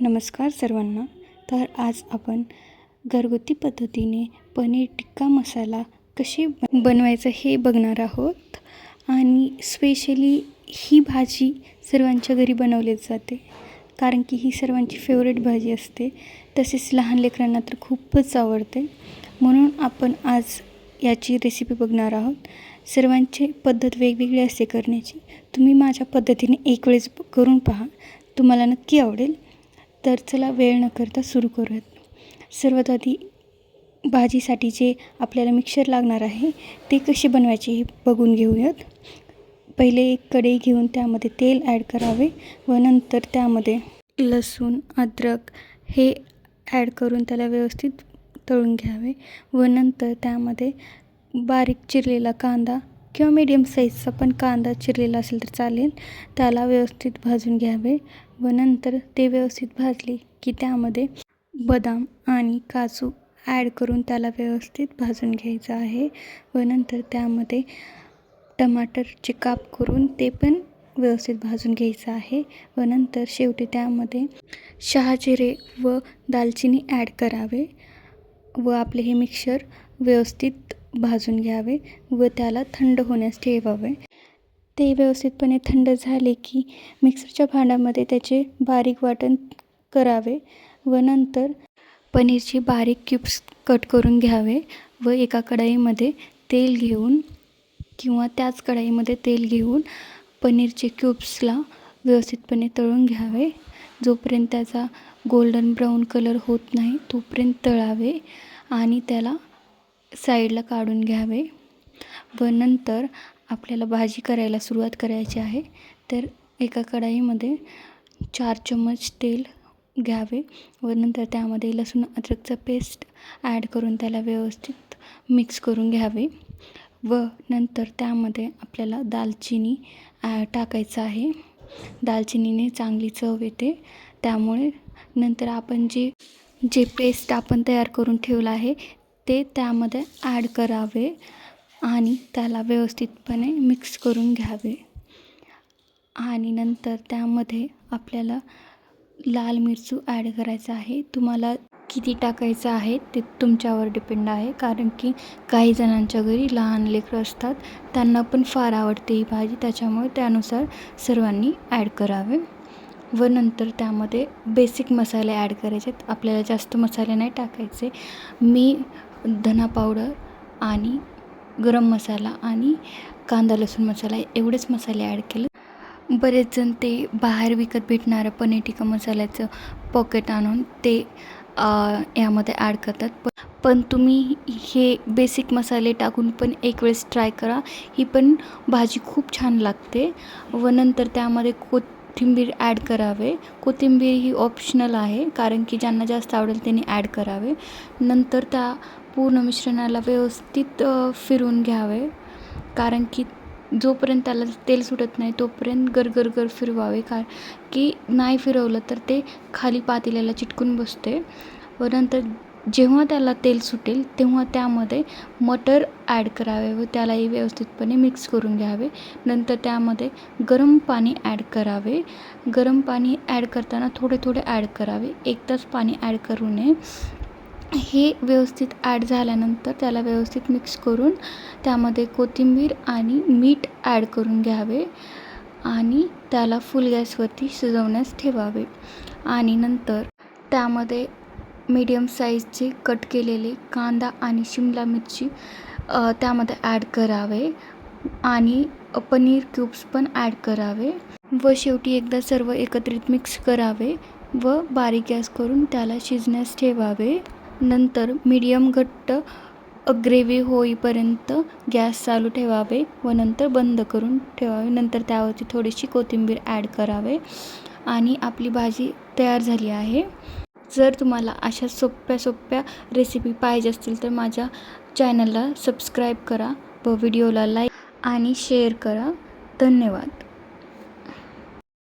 नमस्कार सर्वांना. तर आज आपण घरगुती पद्धतीने पनीर टिक्का मसाला कसे बनवायचं हे बघणार आहोत. आणि स्पेशली ही भाजी सर्वांच्या घरी बनवली जाते, कारण की ही सर्वांची फेवरेट भाजी असते. तसेच लहान लेकरांना तर खूपच आवडते. म्हणून आपण आज याची रेसिपी बघणार आहोत. सर्वांची पद्धत वेगवेगळी असते करण्याची. तुम्ही माझ्या पद्धतीने एक वेळेस करून पहा, तुम्हाला नक्की आवडेल. तर चला वेळ न करता सुरू करूयात. सर्वात आधी भाजीसाठी जे आपल्याला मिक्सर लागणार आहे ते कसे बनवायचे हे बघून घेऊयात. पहिले एक कढई घेऊन त्यामध्ये तेल ॲड करावे व नंतर त्यामध्ये लसूण अद्रक हे ॲड करून त्याला व्यवस्थित तळून घ्यावे व नंतर त्यामध्ये बारीक चिरलेला कांदा किंवा मीडियम साईजचा पण कांदा चिरलेला असेल तर चालेल, त्याला व्यवस्थित भाजून घ्यावे व नंतर ते व्यवस्थित भाजले की त्यामध्ये बदाम आणि काजू ॲड करून त्याला व्यवस्थित भाजून घ्यायचं आहे व नंतर त्यामध्ये टमाटरचे काप करून ते पण व्यवस्थित भाजून घ्यायचं आहे व नंतर शेवटी त्यामध्ये शहाजिरे व दालचिनी ॲड करावे व आपले हे मिक्सर व्यवस्थित भाजून घ्यावे व त्याला थंड होण्यास ठेवावे. ते व्यवस्थितपणे थंड झाले की मिक्सरच्या भांड्यामध्ये त्याचे बारीक वाटण करावे व नंतर पनीरचे बारीक क्यूब्स कट करून घ्यावे व एका कढईमध्ये तेल घेऊन किंवा त्याच कढईमध्ये तेल घेऊन पनीरचे क्यूब्सला व्यवस्थितपणे तळून घ्यावे. जोपर्यंत त्याचा गोल्डन ब्राऊन कलर होत नाही तोपर्यंत तळावे आणि त्याला साईडला काढून घ्यावे व नंतर आपल्याला भाजी करायला सुरुवात करायची आहे. तर एका कढईमध्ये 4 चम्मच तेल घ्यावे व नंतर त्यामध्ये लसूण अद्रकचं पेस्ट ॲड करून त्याला व्यवस्थित मिक्स करून घ्यावे व नंतर त्यामध्ये आपल्याला दालचिनी टाकायचं आहे. दालचिनीने चांगली चव येते. त्यामुळे नंतर आपण जे पेस्ट आपण तयार करून ठेवलं आहे ते त्यामध्ये ॲड करावे आणि त्याला व्यवस्थितपणे मिक्स करून घ्यावे. आणि नंतर त्यामध्ये आपल्याला लाल मिरची ॲड करायचं आहे. तुम्हाला किती टाकायचं आहे ते तुमच्यावर डिपेंड आहे, कारण की काही जणांच्या घरी लहान लेकरं असतात, त्यांना पण फार आवडते ही भाजी. त्याच्यामुळे त्यानुसार सर्वांनी ॲड करावे व नंतर त्यामध्ये बेसिक मसाले ॲड करायचे. आपल्याला जास्त मसाले नाही टाकायचे. मी धना पावडर आणि गरम मसाला आणि कांदा लसूण मसाला एवढेच मसाले ॲड केले. बरेच जण ते बाहेर विकत भेटणारं पनीर टिक्का मसाल्याचं पॉकेट आणून ते यामध्ये ॲड करतात. पण तुम्ही हे बेसिक मसाले टाकून पण एक वेळेस ट्राय करा. ही पण भाजी खूप छान लागते व नंतर त्यामध्ये कोथिंबीर ॲड करावे. कोथिंबीर ही ऑप्शनल आहे, कारण की ज्यांना जास्त आवडेल त्यांनी ॲड करावे. नंतर त्या पूर्ण मिश्रणाला व्यवस्थित फिरवून घ्यावे, कारण की जोपर्यंत त्याला तेल सुटत नाही तोपर्यंत गरगरगर फिरवावे, कारण की नाही फिरवलं तर ते खाली पातेल्याला चिटकून बसते व नंतर जेव्हा त्याला तेल सुटेल तेव्हा त्यामध्ये मटर ॲड करावे व त्यालाही व्यवस्थितपणे मिक्स करून घ्यावे. नंतर त्यामध्ये गरम पाणी ॲड करावे. गरम पाणी ॲड करताना थोडे थोडे ॲड करावे, एकदाच पाणी ॲड करू नये. हे व्यवस्थित ॲड झाल्यानंतर त्याला व्यवस्थित मिक्स करून त्यामध्ये कोथिंबीर आणि मीठ ॲड करून घ्यावे आणि त्याला फुल गॅसवरती शिजवण्यास ठेवावे. आणि नंतर त्यामध्ये मीडियम साईजचे कट केलेले कांदा आणि शिमला मिरची त्यामध्ये ॲड करावे आणि पनीर क्यूब्स पण ॲड करावे व शेवटी एकदा सर्व एकत्रित मिक्स करावे व बारीक गॅस करून त्याला शिजण्यास ठेवावे. नंतर मीडियम घट्ट ग्रेव्ही होईपर्यंत गॅस चालू ठेवावे व नंतर बंद करून ठेवावे. नंतर त्यावरती थोडीशी कोथिंबीर ॲड करावे आणि आपली भाजी तयार झाली आहे. जर तुम्हाला अशा सोप्या रेसिपी पाहिजे असतील तर माझ्या चॅनलला सबस्क्राईब करा व व्हिडिओला लाईक आणि शेअर करा. धन्यवाद.